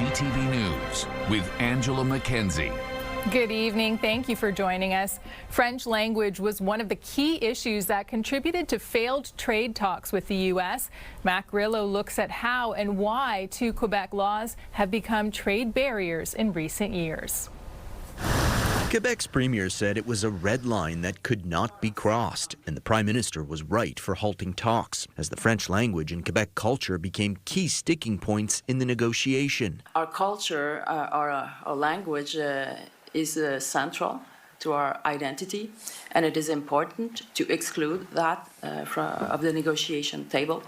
CTV News with Angela Mackenzie. Good evening. Thank you for joining us. French language was one of the key issues that contributed to failed trade talks with the U.S. Matt Grillo looks at how and why two Quebec laws have become trade barriers in recent years. Quebec's premier said it was a red line that could not be crossed, and the Prime Minister was right for halting talks, as the French language and Quebec culture became key sticking points in the negotiation. Our culture, our language is central to our identity, and it is important to exclude that of the negotiation table.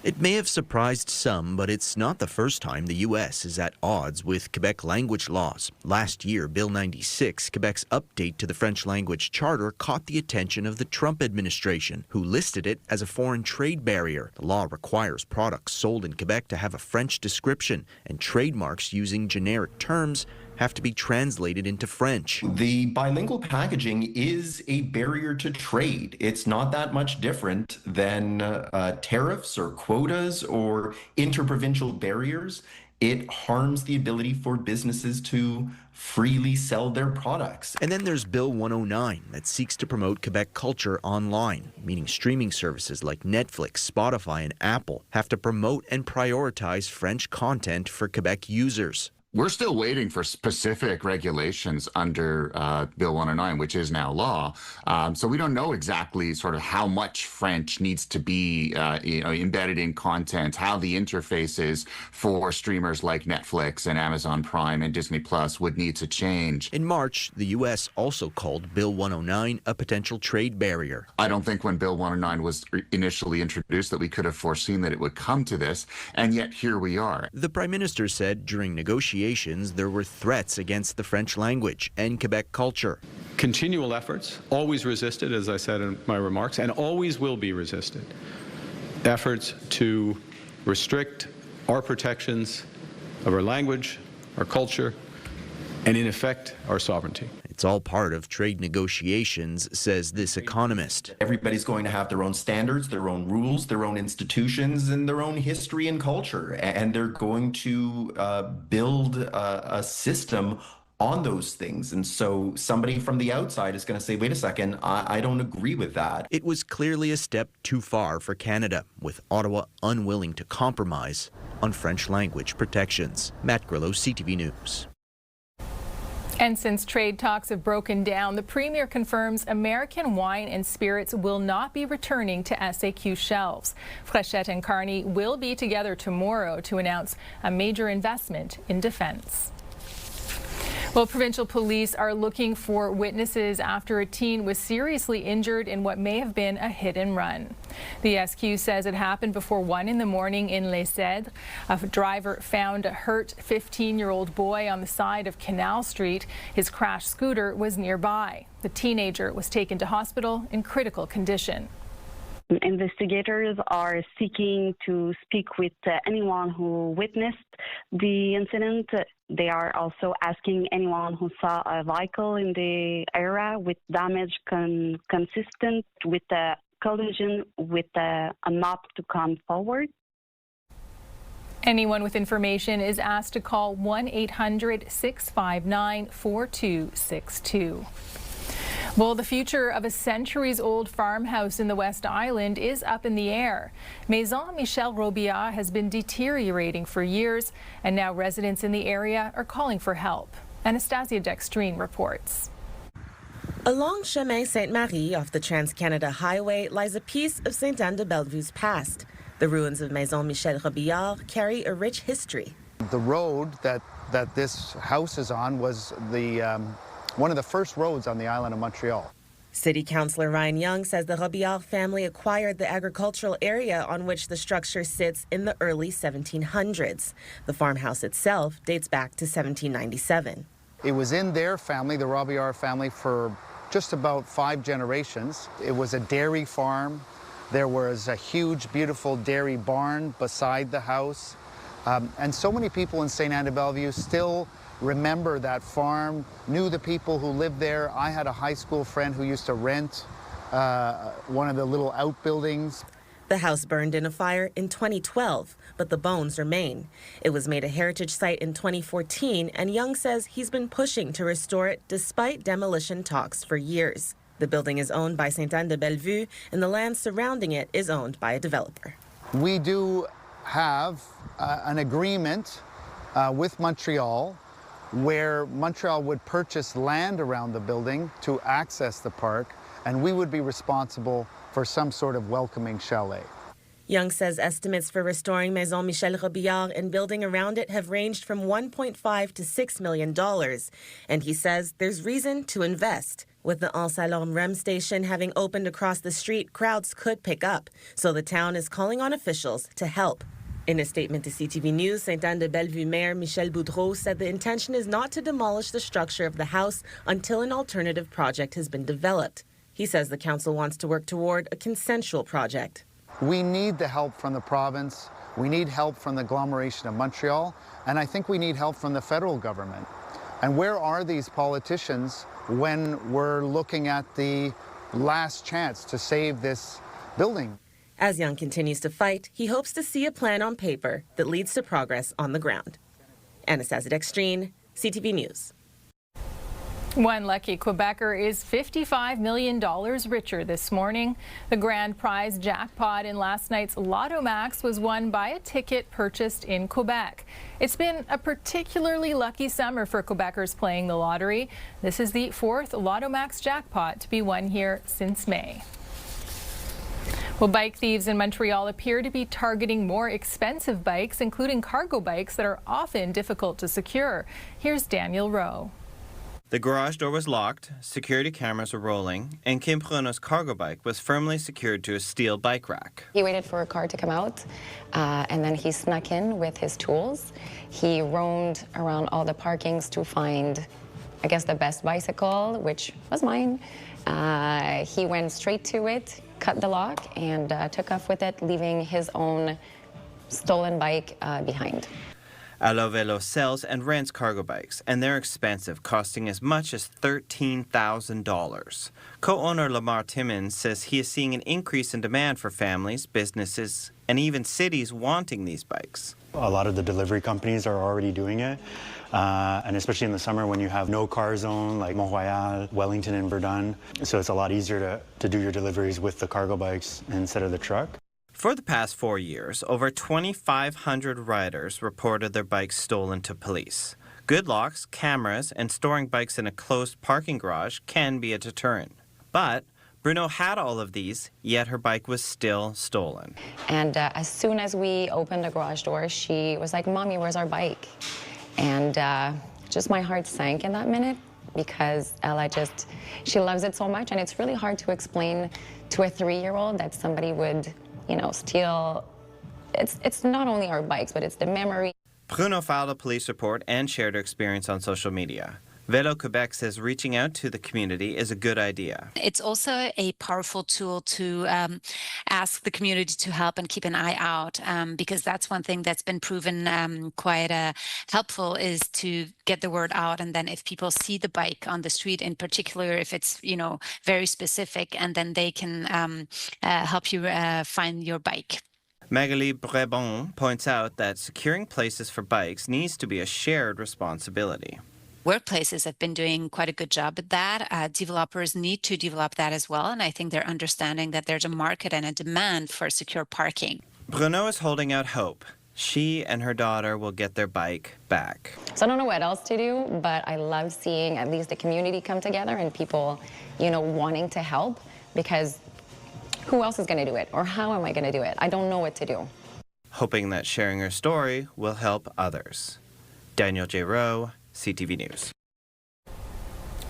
It may have surprised some, but it's not the first time the U.S. is at odds with Quebec language laws. Last year, Bill 96, Quebec's update to the French language charter, caught the attention of the Trump administration, who listed it as a foreign trade barrier. The law requires products sold in Quebec to have a French description, and trademarks using generic terms have to be translated into French. The bilingual packaging is a barrier to trade. It's not that much different than tariffs or quotas or interprovincial barriers. It harms the ability for businesses to freely sell their products. And then there's Bill 109 that seeks to promote Quebec culture online, meaning streaming services like Netflix, Spotify, and Apple have to promote and prioritize French content for Quebec users. We're still waiting for specific regulations under Bill 109, which is now law. So we don't know exactly sort of how much French needs to be embedded in content, how the interfaces for streamers like Netflix and Amazon Prime and Disney Plus would need to change. In March, the U.S. also called Bill 109 a potential trade barrier. I don't think when Bill 109 was initially introduced that we could have foreseen that it would come to this, and yet here we are. The Prime Minister said during negotiations there were threats against the French language and Quebec culture. Continual efforts, always resisted, as I said in my remarks, and always will be resisted. Efforts to restrict our protections of our language, our culture, and in effect, our sovereignty. It's all part of trade negotiations, says this economist. Everybody's going to have their own standards, their own rules, their own institutions, and their own history and culture. And they're going to build a system on those things. And so somebody from the outside is going to say, wait a second, I don't agree with that. It was clearly a step too far for Canada, with Ottawa unwilling to compromise on French language protections. Matt Grillo, CTV News. And since trade talks have broken down, the Premier confirms American wine and spirits will not be returning to SAQ shelves. Frechette and Carney will be together tomorrow to announce a major investment in defense. Well, provincial police are looking for witnesses after a teen was seriously injured in what may have been a hit and run. The SQ says it happened before 1 in the morning in Les Cèdres. A driver found a hurt 15-year-old boy on the side of Canal Street. His crashed scooter was nearby. The teenager was taken to hospital in critical condition. Investigators are seeking to speak with anyone who witnessed the incident. They are also asking anyone who saw a vehicle in the area with damage consistent with a collision with a mop to come forward. Anyone with information is asked to call 1-800-659-4262. Well, the future of a centuries-old farmhouse in the West Island is up in the air. Maison Michel Robillard has been deteriorating for years, and now residents in the area are calling for help. Anastasia Dextrine reports. Along Chemin Sainte-Marie off the Trans-Canada Highway lies a piece of Sainte-Anne-de-Bellevue's past. The ruins of Maison Michel Robillard carry a rich history. The road that this house is on was one of the first roads on the island of Montreal. City Councillor Ryan Young says the Robillard family acquired the agricultural area on which the structure sits in the early 1700s. The farmhouse itself dates back to 1797. It was in their family, the Robillard family, for just about 5 generations. It was a dairy farm. There was a huge, beautiful dairy barn beside the house. And so many people in Sainte-Anne-de-Bellevue still remember that farm, knew the people who lived there. I had a high school friend who used to rent one of the little outbuildings. The house burned in a fire in 2012, but the bones remain. It was made a heritage site in 2014, and Young says he's been pushing to restore it despite demolition talks for years. The building is owned by Sainte-Anne-de-Bellevue, and the land surrounding it is owned by a developer. We do have an agreement with Montreal where Montreal would purchase land around the building to access the park, and we would be responsible for some sort of welcoming chalet. Young says estimates for restoring Maison Michel Robillard and building around it have ranged from $1.5 to $6 million. And he says there's reason to invest. With the Anse-à-Lorme REM station having opened across the street, crowds could pick up. So the town is calling on officials to help. In a statement to CTV News, Sainte-Anne-de-Bellevue Mayor Michel Boudreau said the intention is not to demolish the structure of the house until an alternative project has been developed. He says the council wants to work toward a consensual project. We need the help from the province. We need help from the agglomeration of Montreal. And I think we need help from the federal government. And where are these politicians when we're looking at the last chance to save this building? As Young continues to fight, he hopes to see a plan on paper that leads to progress on the ground. Anastasia Dextrine, CTV News. One lucky Quebecer is $55 million richer this morning. The grand prize jackpot in last night's Lotto Max was won by a ticket purchased in Quebec. It's been a particularly lucky summer for Quebecers playing the lottery. This is the fourth Lotto Max jackpot to be won here since May. Well, bike thieves in Montreal appear to be targeting more expensive bikes, including cargo bikes that are often difficult to secure. Here's Daniel Rowe. The garage door was locked, security cameras were rolling, and Kim Bruno's cargo bike was firmly secured to a steel bike rack. He waited for a car to come out, and then he snuck in with his tools. He roamed around all the parkings to find, I guess, the best bicycle, which was mine. He went straight to it, cut the lock, and took off with it, leaving his own stolen bike behind. Allo Velo sells and rents cargo bikes, and they're expensive, costing as much as $13,000. Co-owner Lamar Timmons says he is seeing an increase in demand for families, businesses, and even cities wanting these bikes. A lot of the delivery companies are already doing it, and especially in the summer when you have no car zone like Mont-Royal, Wellington, and Verdun, so it's a lot easier to do your deliveries with the cargo bikes instead of the truck. For the past 4 years, over 2,500 riders reported their bikes stolen to police. Good locks, cameras, and storing bikes in a closed parking garage can be a deterrent. But Bruno had all of these, yet her bike was still stolen. And as soon as we opened the garage door, she was like, "Mommy, where's our bike?" And just my heart sank in that minute because Ella she loves it so much, and it's really hard to explain to a 3-year-old that somebody would steal. It's not only our bikes, but it's the memory. Bruno filed a police report and shared her experience on social media. Velo Quebec says reaching out to the community is a good idea. It's also a powerful tool to ask the community to help and keep an eye out, because that's one thing that's been proven quite helpful, is to get the word out. And then if people see the bike on the street, in particular, if it's very specific, and then they can help you find your bike. Magali Brebon points out that securing places for bikes needs to be a shared responsibility. Workplaces have been doing quite a good job at that. Developers need to develop that as well, and I think they're understanding that there's a market and a demand for secure parking. Bruno is holding out hope. She and her daughter will get their bike back. So I don't know what else to do, but I love seeing at least the community come together and people, wanting to help, because who else is going to do it? Or how am I going to do it? I don't know what to do. Hoping that sharing her story will help others. Daniel J. Rowe, CTV News.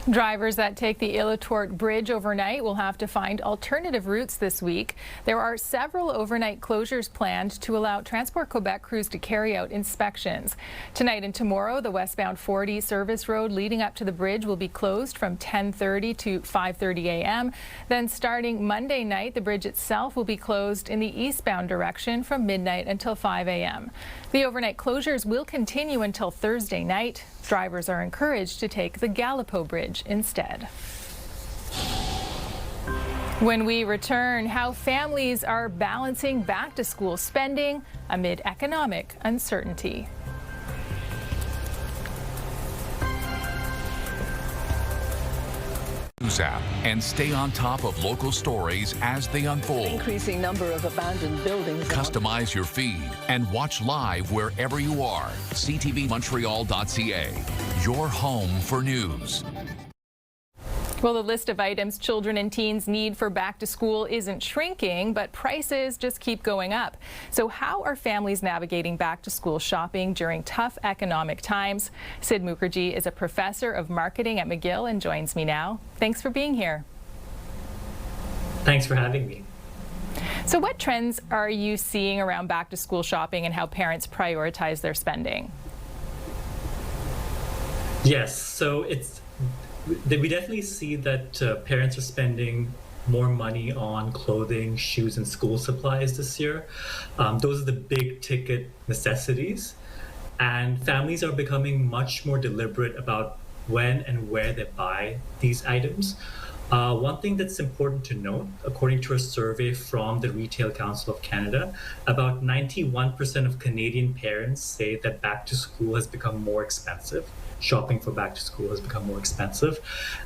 Drivers that take the Illetort Bridge overnight will have to find alternative routes this week. There are several overnight closures planned to allow Transport Quebec crews to carry out inspections. Tonight and tomorrow, the westbound 40 service road leading up to the bridge will be closed from 10:30 to 5:30 a.m. Then starting Monday night, the bridge itself will be closed in the eastbound direction from midnight until 5 a.m. The overnight closures will continue until Thursday night. Drivers are encouraged to take the Galipo Bridge instead. When we return, how families are balancing back-to-school spending amid economic uncertainty. News app and stay on top of local stories as they unfold. Increasing number of abandoned buildings. Customize your feed and watch live wherever you are. CTVMontreal.ca, your home for news. Well, the list of items children and teens need for back to school isn't shrinking, but prices just keep going up. So how are families navigating back to school shopping during tough economic times? Sid Mukherjee is a professor of marketing at McGill and joins me now. Thanks for being here. Thanks for having me. So what trends are you seeing around back to school shopping and how parents prioritize their spending? Yes, so we definitely see that parents are spending more money on clothing, shoes, and school supplies this year. Those are the big ticket necessities. And families are becoming much more deliberate about when and where they buy these items. One thing that's important to note, according to a survey from the Retail Council of Canada, about 91% of Canadian parents say that back to school has become more expensive. Shopping for back to school has become more expensive.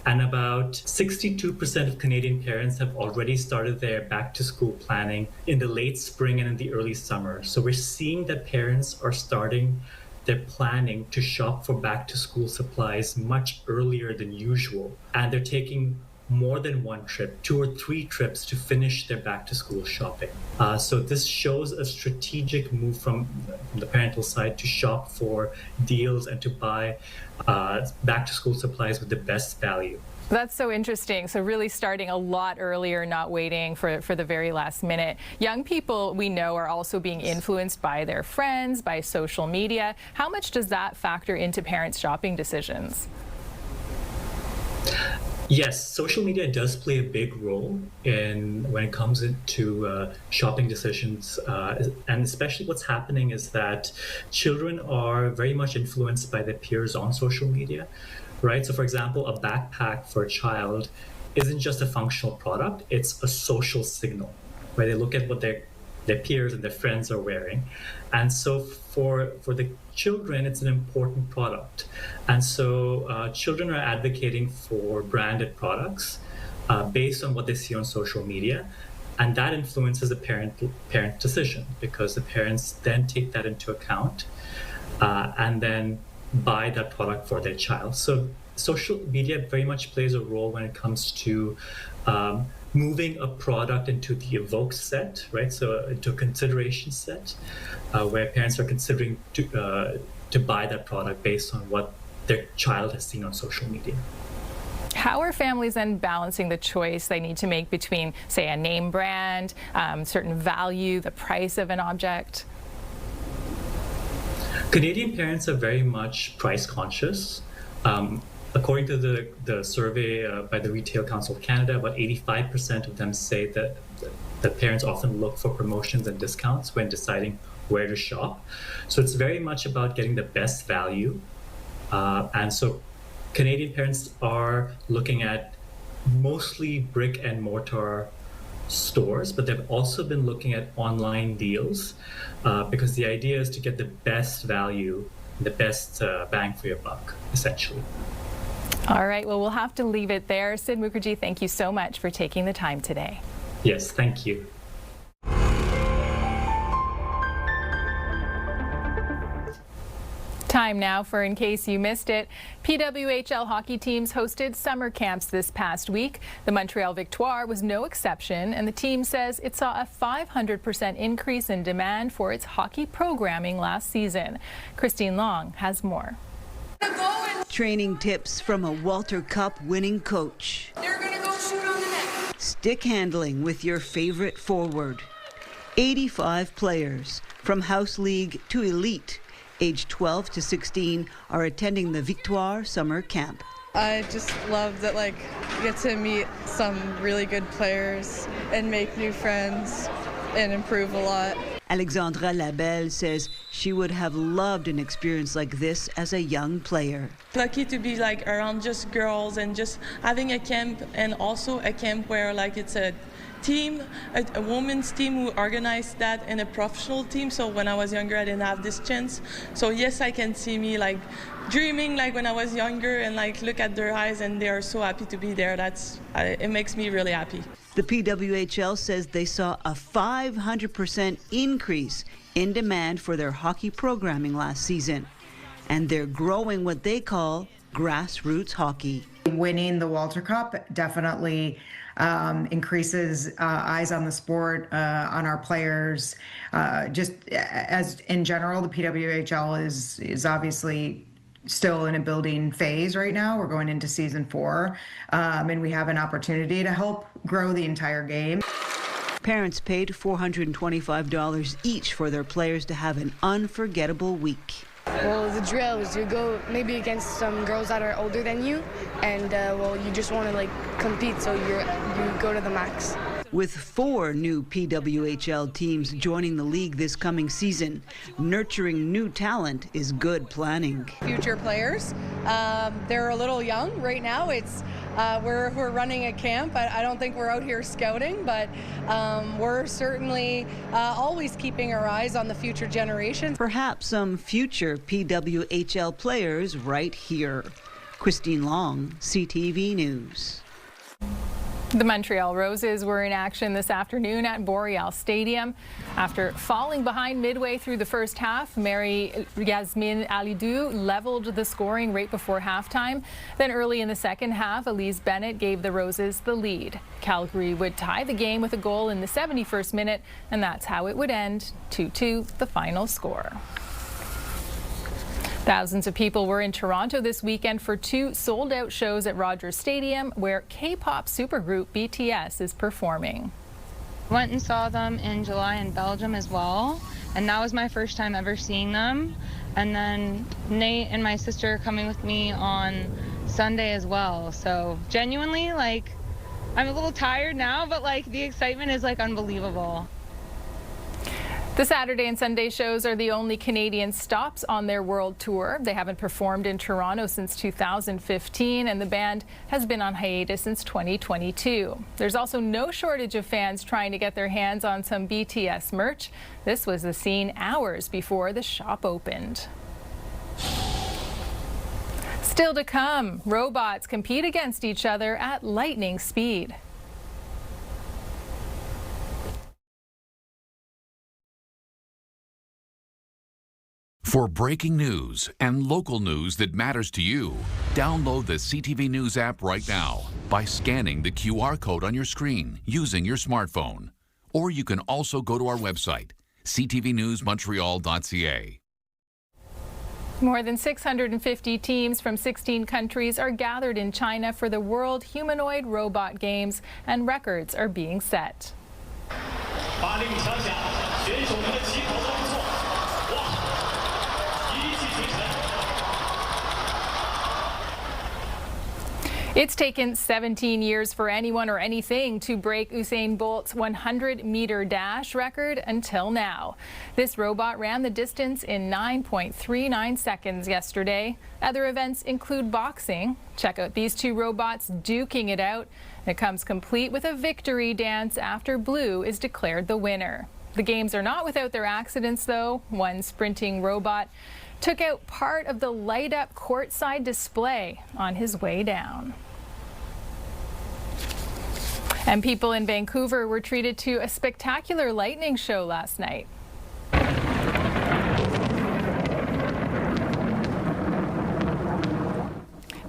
And about 62% of Canadian parents have already started their back to school planning in the late spring and in the early summer. So we're seeing that parents are starting their planning to shop for back to school supplies much earlier than usual. And they're taking more than one trip, 2 or 3 trips to finish their back to school shopping. So this shows a strategic move from the parental side to shop for deals and to buy back to school supplies with the best value. That's so interesting. So really starting a lot earlier, not waiting for the very last minute. Young people, we know, are also being influenced by their friends, by social media. How much does that factor into parents' shopping decisions? Yes, social media does play a big role when it comes into shopping decisions, and especially what's happening is that children are very much influenced by their peers on social media, right? So for example, a backpack for a child isn't just a functional product, it's a social signal, where they look at what their peers and their friends are wearing. And so for the children, it's an important product. And so children are advocating for branded products based on what they see on social media. And that influences the parent decision, because the parents then take that into account and then buy that product for their child. So social media very much plays a role when it comes to moving a product into the evoke set, right? So into a consideration set, where parents are considering to buy that product based on what their child has seen on social media. How are families then balancing the choice they need to make between, say, a name brand, certain value, the price of an object? Canadian parents are very much price conscious. According to the survey by the Retail Council of Canada, about 85% of them say that parents often look for promotions and discounts when deciding where to shop. So it's very much about getting the best value. And so Canadian parents are looking at mostly brick and mortar stores, but they've also been looking at online deals because the idea is to get the best value, the best bang for your buck, essentially. All right, well, we'll have to leave it there. Sid Mukherjee, thank you so much for taking the time today. Yes, thank you. Time now for In Case You Missed It. PWHL hockey teams hosted summer camps this past week. The Montreal Victoire was no exception, and the team says it saw a 500% increase in demand for its hockey programming last season. Christine Long has more. Training tips from a Walter Cup winning coach. They're gonna go shoot on the net. Stick handling with your favorite forward. 85 players from house league to elite, aged 12 to 16, are attending the Victoire summer camp. I just love that you get to meet some really good players and make new friends and improve a lot. Alexandra Labelle says she would have loved an experience like this as a young player. Lucky to be like around just girls and just having a camp, and also a camp where like it's a team, a women's team who organized that, and a professional team. So when I was younger, I didn't have this chance. So yes, I can see me like dreaming like when I was younger, and like look at their eyes and they are so happy to be there. It makes me really happy. The PWHL says they saw a 500% increase in demand for their hockey programming last season, and they're growing what they call grassroots hockey. Winning the Walter Cup definitely increases eyes on the sport, on our players. Just as in general, the PWHL is obviously still in a building phase right now. We're going into season 4, and we have an opportunity to help grow the entire game. Parents paid $425 each for their players to have an unforgettable week. Well, the drill is you go maybe against some girls that are older than you, and well, you just want to like compete, so you go to the max. With 4 new PWHL teams joining the league this coming season, nurturing new talent is good planning. Future players, they're a little young right now. It's we're running a camp. I don't think we're out here scouting, but we're certainly always keeping our eyes on the future generation. Perhaps some future PWHL players right here. Christine Long, CTV News. The Montreal Roses were in action this afternoon at Boreal Stadium. After falling behind midway through the first half, Mary Yasmin Alidou leveled the scoring right before halftime. Then early in the second half, Elise Bennett gave the Roses the lead. Calgary would tie the game with a goal in the 71st minute, and that's how it would end, 2-2 the final score. Thousands of people were in Toronto this weekend for 2 sold-out shows at Rogers Stadium, where K-pop supergroup BTS is performing. Went and saw them in July in Belgium as well, and that was my first time ever seeing them. And then Nate and my sister are coming with me on Sunday as well. So genuinely, like, I'm a little tired now, but like the excitement is like unbelievable. The Saturday and Sunday shows are the only Canadian stops on their world tour. They haven't performed in Toronto since 2015, and the band has been on hiatus since 2022. There's also no shortage of fans trying to get their hands on some BTS merch. This was the scene hours before the shop opened. Still to come, robots compete against each other at lightning speed. For breaking news and local news that matters to you, download the CTV News app right now by scanning the QR code on your screen using your smartphone. Or you can also go to our website, ctvnewsmontreal.ca. More than 650 teams from 16 countries are gathered in China for the World Humanoid Robot Games, and records are being set. It's taken 17 years for anyone or anything to break Usain Bolt's 100-meter dash record until now. This robot ran the distance in 9.39 seconds yesterday. Other events include boxing. Check out these 2 robots duking it out. It comes complete with a victory dance after blue is declared the winner. The games are not without their accidents, though. One sprinting robot took out part of the light-up courtside display on his way down. And people in Vancouver were treated to a spectacular lightning show last night.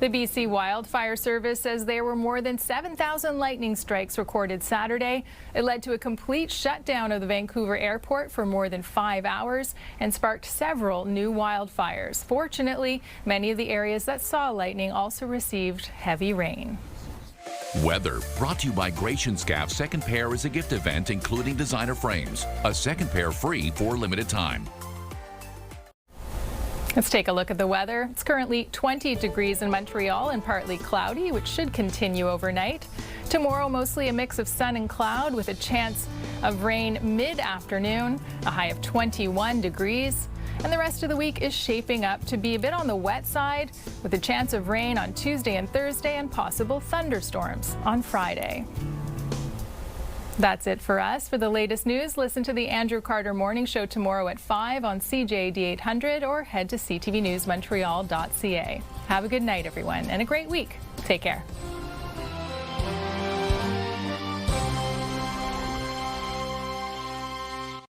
The BC Wildfire Service says there were more than 7,000 lightning strikes recorded Saturday. It led to a complete shutdown of the Vancouver airport for more than 5 hours and sparked several new wildfires. Fortunately, many of the areas that saw lightning also received heavy rain. Weather brought to you by Gratian Scaff's second pair is a gift event including designer frames. A second pair free for a limited time. Let's take a look at the weather. It's currently 20 degrees in Montreal and partly cloudy, which should continue overnight. Tomorrow, mostly a mix of sun and cloud with a chance of rain mid-afternoon, a high of 21 degrees. And the rest of the week is shaping up to be a bit on the wet side with a chance of rain on Tuesday and Thursday and possible thunderstorms on Friday. That's it for us. For the latest news, listen to the Andrew Carter Morning Show tomorrow at 5 on CJD 800 or head to ctvnewsmontreal.ca. Have a good night, everyone, and a great week. Take care.